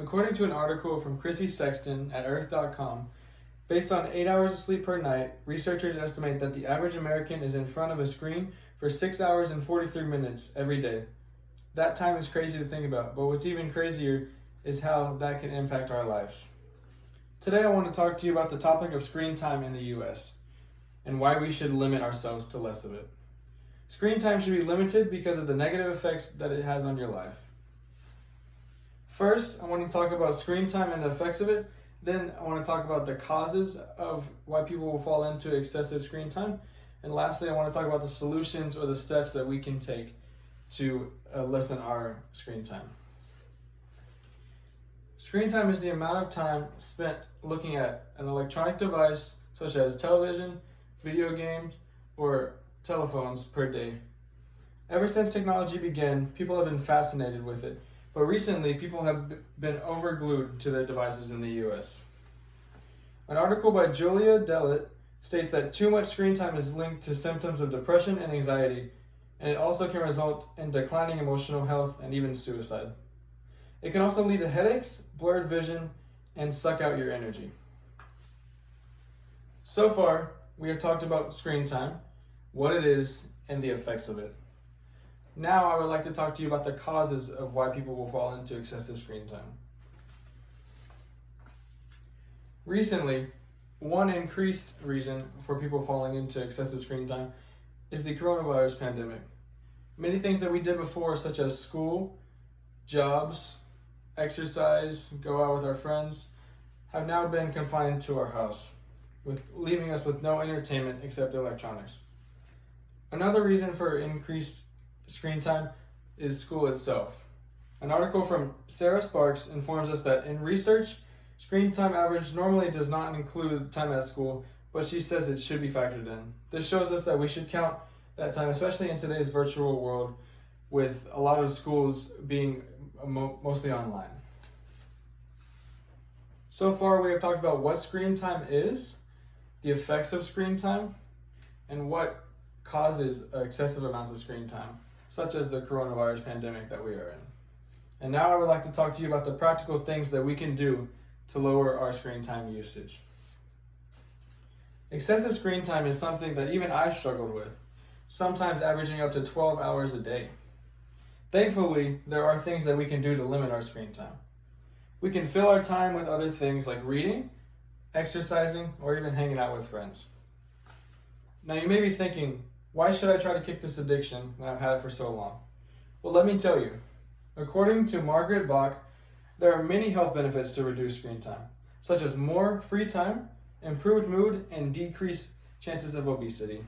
According to an article from Chrissy Sexton at Earth.com, based on 8 hours of sleep per night, researchers estimate that the average American is in front of a screen for 6 hours and 43 minutes every day. That time is crazy to think about, but what's even crazier is how that can impact our lives. Today I want to talk to you about the topic of screen time in the US and why we should limit ourselves to less of it. Screen time should be limited because of the negative effects that it has on your life. First, I want to talk about screen time and the effects of it. Then I want to talk about the causes of why people will fall into excessive screen time. And lastly, I want to talk about the solutions or the steps that we can take to lessen our screen time. Screen time is the amount of time spent looking at an electronic device such as television, video games, or telephones per day. Ever since technology began, people have been fascinated with it. But recently, people have been overglued to their devices in the US. An article by Julia Dellett states that too much screen time is linked to symptoms of depression and anxiety, and it also can result in declining emotional health and even suicide. It can also lead to headaches, blurred vision, and suck out your energy. So far, we have talked about screen time, what it is, and the effects of it. Now I would like to talk to you about the causes of why people will fall into excessive screen time. Recently, one increased reason for people falling into excessive screen time is the coronavirus pandemic. Many things that we did before, such as school, jobs, exercise, go out with our friends, have now been confined to our house, leaving us with no entertainment except electronics. Another reason for increased screen time is school itself. An article from Sarah Sparks informs us that in research, screen time average normally does not include time at school, but she says it should be factored in. This shows us that we should count that time, especially in today's virtual world with a lot of schools being mostly online. So far, we have talked about what screen time is, the effects of screen time, and what causes excessive amounts of screen time, such as the coronavirus pandemic that we are in. And now I would like to talk to you about the practical things that we can do to lower our screen time usage. Excessive screen time is something that even I struggled with, sometimes averaging up to 12 hours a day. Thankfully, there are things that we can do to limit our screen time. We can fill our time with other things like reading, exercising, or even hanging out with friends. Now you may be thinking, why should I try to kick this addiction when I've had it for so long? Well, let me tell you. According to Margaret Bach, there are many health benefits to reduce screen time, such as more free time, improved mood, and decreased chances of obesity.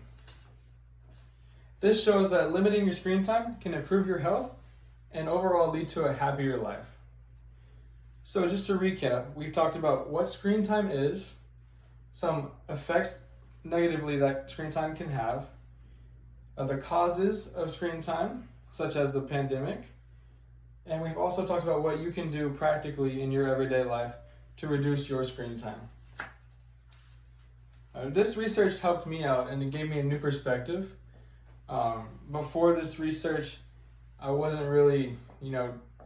This shows that limiting your screen time can improve your health and overall lead to a happier life. So just to recap, we've talked about what screen time is, some effects negatively that screen time can have, the causes of screen time, such as the pandemic, and we've also talked about what you can do practically in your everyday life to reduce your screen time. This research helped me out and it gave me a new perspective. Before this research, I wasn't really,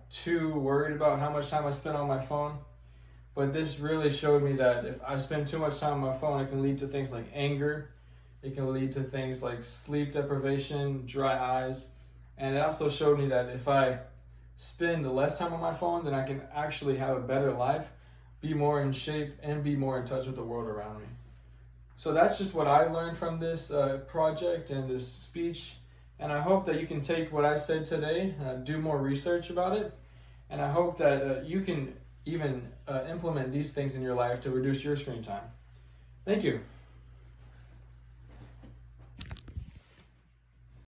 too worried about how much time I spent on my phone, but this really showed me that if I spend too much time on my phone, it can lead to things like anger. It can lead to things like sleep deprivation, dry eyes, and it also showed me that if I spend less time on my phone, then I can actually have a better life, be more in shape, and be more in touch with the world around me. So that's just what I learned from this project and this speech, and I hope that you can take what I said today, do more research about it, and I hope that you can even implement these things in your life to reduce your screen time. Thank you.